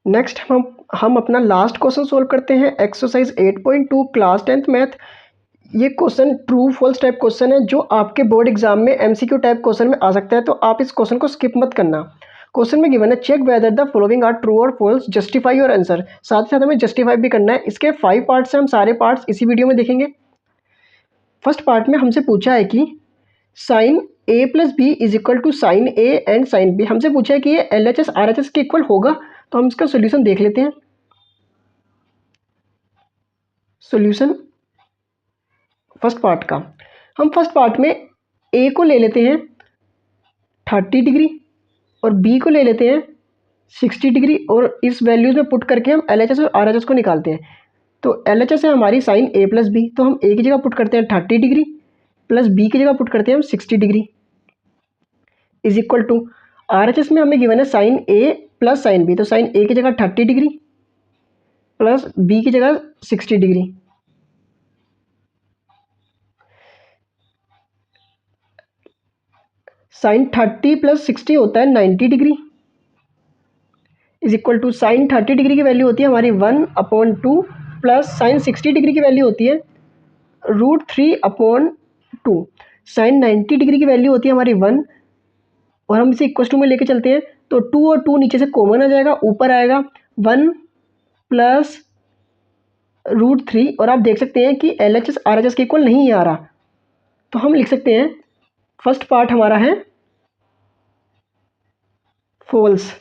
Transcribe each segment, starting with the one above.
Next हम अपना last question solve करते हैं, एक्सरसाइज 8.2 क्लास 10th मैथ। ये question true false type question है जो आपके बोर्ड एग्जाम में एमसीक्यू टाइप क्वेश्चन में आ सकता है, तो आप इस क्वेश्चन को स्किप मत करना। क्वेश्चन में गिवन है check whether the following are true और फॉल्स, जस्टिफाई योर आंसर। साथ ही साथ हमें जस्टिफाई भी करना है। इसके 5 पार्ट्स हैं, हम सारे पार्ट्स इसी वीडियो में देखेंगे। फर्स्ट पार्ट में हमसे पूछा है कि sine A plus B is equal to sine A and sine B. हमसे पूछा है कि ये L H S R H S के इक्वल होगा, तो हम इसका सोल्यूशन देख लेते हैं। सोल्यूशन फर्स्ट पार्ट का, हम फर्स्ट पार्ट में ए को ले लेते हैं 30 डिग्री और बी को ले लेते हैं 60 डिग्री, और इस वैल्यूज में पुट करके हम एल एच एस और आर एच एस को निकालते हैं। तो एल एच एस है हमारी साइन ए प्लस बी, तो हम ए की जगह पुट करते हैं 30 डिग्री प्लस बी की जगह पुट करते हैं हम 60 degree is equal to R H S में हमें गिवन है sine A plus sine B, तो साइन ए की जगह 30 डिग्री प्लस बी की जगह 60 डिग्री। साइन 30 प्लस 60 होता है 90 degree is equal to sine 30 degree की वैल्यू होती है हमारी 1/2 प्लस साइन 60 डिग्री की वैल्यू होती है √3/2। साइन 90 डिग्री की वैल्यू होती है हमारी 1, और हम इसे इक्वल टू में लेके चलते हैं तो 2 और 2 नीचे से कॉमन आ जाएगा, ऊपर आएगा 1 प्लस √3, और आप देख सकते हैं कि L H S R H S के इक्वल नहीं आ रहा, तो हम लिख सकते हैं फर्स्ट पार्ट हमारा है फॉल्स,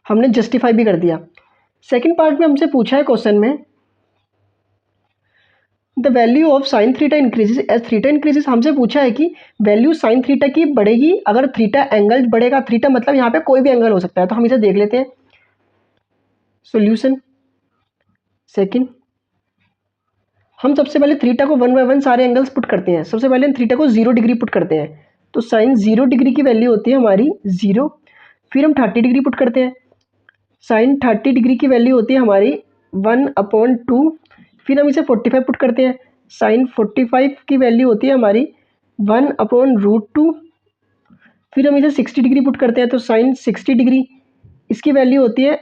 हमने जस्टिफाई भी कर दिया। सेकंड पार्ट में हमसे पूछा है क्वेश्चन में the value of sine theta increases as theta increases. हमसे पूछा है कि वैल्यू साइन थीटा की बढ़ेगी अगर थीटा एंगल बढ़ेगा। थीटा मतलब यहाँ पे कोई भी एंगल हो सकता है, तो हम इसे देख लेते हैं। सॉल्यूशन सेकंड, हम सबसे पहले थीटा को 1 बाय 1 सारे एंगल्स पुट करते हैं। सबसे पहले हम थीटा को 0 डिग्री पुट करते हैं, तो साइन 0 डिग्री की वैल्यू होती है हमारी 0। फिर हम 30 डिग्री पुट करते हैं, साइन 30 डिग्री की वैल्यू होती है हमारी 1/2। फिर हम इसे 45 पुट करते हैं, साइन 45 की वैल्यू होती है हमारी 1/√2। फिर हम इसे 60 डिग्री पुट करते हैं, तो साइन 60 डिग्री इसकी वैल्यू होती है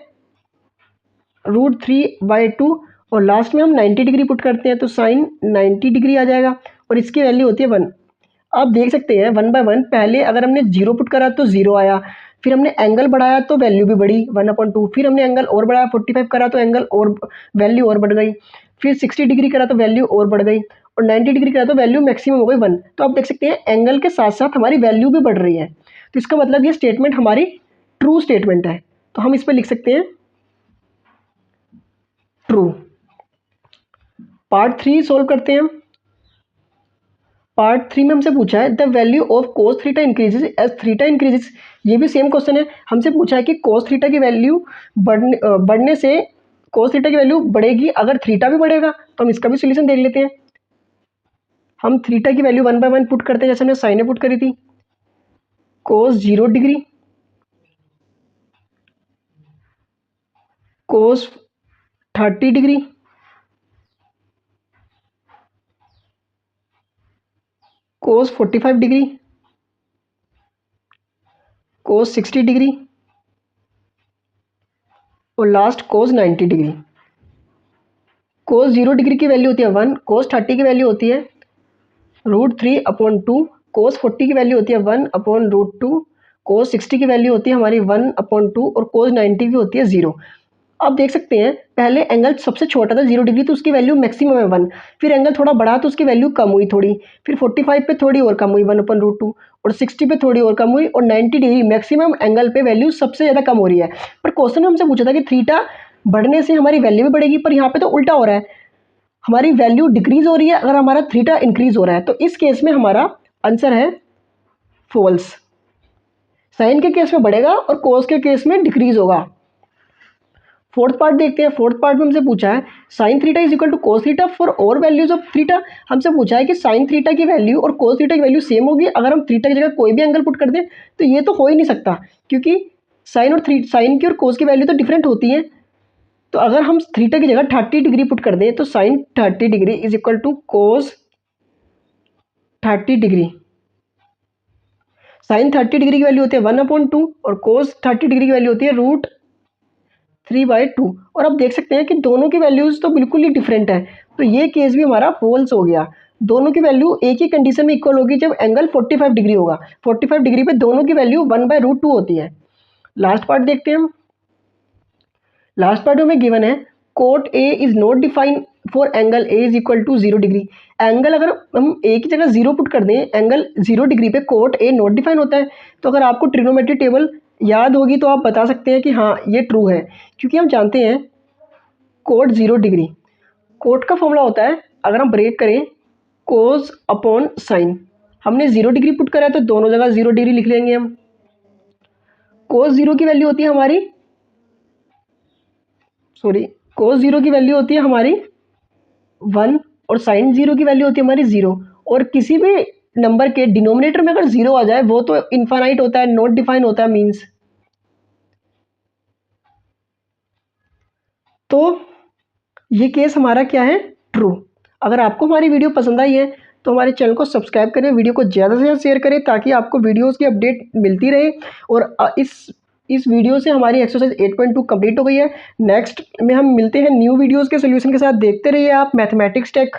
√3/2। और लास्ट में हम 90 डिग्री पुट करते हैं, तो साइन 90 डिग्री आ जाएगा, और इसकी वैल्यू होती है 1। आप देख सकते हैं 1 बाय 1, पहले अगर हमने 0 पुट करा तो 0 आया, फिर हमने एंगल बढ़ाया तो वैल्यू भी बढ़ी 1/2, फिर हमने एंगल और बढ़ाया 45 करा तो एंगल और वैल्यू और बढ़ गई, फिर 60 डिग्री करा तो वैल्यू और बढ़ गई, और 90 डिग्री करा तो वैल्यू मैक्सिमम हो गई 1। तो आप देख सकते हैं एंगल के साथ साथ हमारी वैल्यू भी बढ़ रही है, तो इसका मतलब ये स्टेटमेंट हमारी ट्रू स्टेटमेंट है, तो हम इस पर लिख सकते हैं ट्रू। पार्ट 3 सोल्व करते हैं। पार्ट 3 में हमसे पूछा है the value of cos theta increases as theta increases. ये भी सेम क्वेश्चन है। हमसे पूछा है कि कोस थीटा की वैल्यू बढ़ने से कोस थीटा की वैल्यू बढ़ेगी अगर थीटा भी बढ़ेगा, तो हम इसका भी सोल्यूशन देख लेते हैं। हम थीटा की वैल्यू 1 बाय 1 पुट करते हैं, जैसे हमने साइन में पुट करी थी, कोस 0 डिग्री कोस 30 डिग्री कोस 45 डिग्री कोस 60 डिग्री और लास्ट कोस 90 डिग्री। कोस 0 डिग्री की वैल्यू होती है 1, कोस 30 की वैल्यू होती है √3/2, कोस 40 की वैल्यू होती है 1/√2, कोस 60 की वैल्यू होती है हमारी 1/2, और कोस 90 की होती है 0। आप देख सकते हैं पहले एंगल सबसे छोटा था 0 डिग्री, तो उसकी वैल्यू मैक्सिमम है 1। फिर एंगल थोड़ा बढ़ा तो उसकी वैल्यू कम हुई थोड़ी, फिर 45 पे थोड़ी और कम हुई 1/√2, और 60 पे थोड़ी और कम हुई, और 90 डिग्री मैक्सिमम एंगल पे वैल्यू सबसे ज़्यादा कम हो रही है। पर क्वेश्चन में हमसे पूछा था कि थीटा बढ़ने से हमारी वैल्यू भी बढ़ेगी, पर यहाँ पे तो उल्टा हो रहा है, हमारी वैल्यू डिक्रीज हो रही है अगर हमारा थीटा इंक्रीज हो रहा है। तो इस केस में हमारा आंसर है फॉल्स। साइन के केस में बढ़ेगा और कोस के केस में डिक्रीज होगा। फोर्थ पार्ट देखते हैं। फोर्थ पार्ट में हमसे पूछा है sine theta is equal to cos theta for all values of theta. हमसे पूछा है कि साइन थीटा की वैल्यू और कोस थीटा की वैल्यू सेम होगी अगर हम थीटा की जगह कोई भी एंगल पुट कर दें, तो ये तो हो ही नहीं सकता, क्योंकि साइन की और कोस की वैल्यू तो डिफरेंट होती है। तो अगर हम थीटा की जगह 30 डिग्री पुट कर दें, तो sine 30 degree is equal to cos 30 degree. Sine 30 degree की वैल्यू होती है 1/2 और कोस 30 डिग्री की वैल्यू होती है √3/2। और आप देख सकते हैं कि दोनों की वैल्यूज़ तो बिल्कुल ही डिफरेंट है, तो ये केस भी हमारा फॉल्स हो गया। दोनों की वैल्यू एक ही कंडीशन में इक्वल होगी जब एंगल 45 डिग्री होगा। 45 डिग्री पे दोनों की वैल्यू 1/√2 होती है। लास्ट पार्ट देखते हैं हम। लास्ट पार्ट में गिवन है cot A is not define for angle A is equal to 0 degree. Angle अगर हम ए की जगह 0 पुट कर दें, एंगल 0 डिग्री पे कोट ए नॉट डिफाइन होता है। तो अगर आपको ट्रिग्नोमेट्री टेबल याद होगी तो आप बता सकते हैं कि हाँ ये ट्रू है, क्योंकि हम जानते हैं कोट 0 डिग्री, कोट का फॉर्मूला होता है, अगर हम ब्रेक करें कोस अपॉन साइन, हमने 0 डिग्री पुट करा है तो दोनों जगह 0 डिग्री लिख लेंगे हम। कोस 0 की वैल्यू होती है हमारी, सॉरी, कोस 0 की वैल्यू होती है हमारी 1 और साइन 0 की वैल्यू होती है हमारी 0। और किसी भी नंबर के डिनोमिनेटर में अगर 0 आ जाए वो तो इनफाइनाइट होता है, नॉट डिफाइन होता है मीन्स। तो ये केस हमारा क्या है, ट्रू। अगर आपको हमारी वीडियो पसंद आई है तो हमारे चैनल को सब्सक्राइब करें, वीडियो को ज़्यादा से ज़्यादा शेयर करें ताकि आपको वीडियोस की अपडेट मिलती रहे। और इस वीडियो से हमारी एक्सरसाइज 8.2 कंप्लीट हो गई है। नेक्स्ट में हम मिलते हैं न्यू वीडियोस के सोल्यूशन के साथ। देखते रहिए आप मैथमेटिक्स टेक।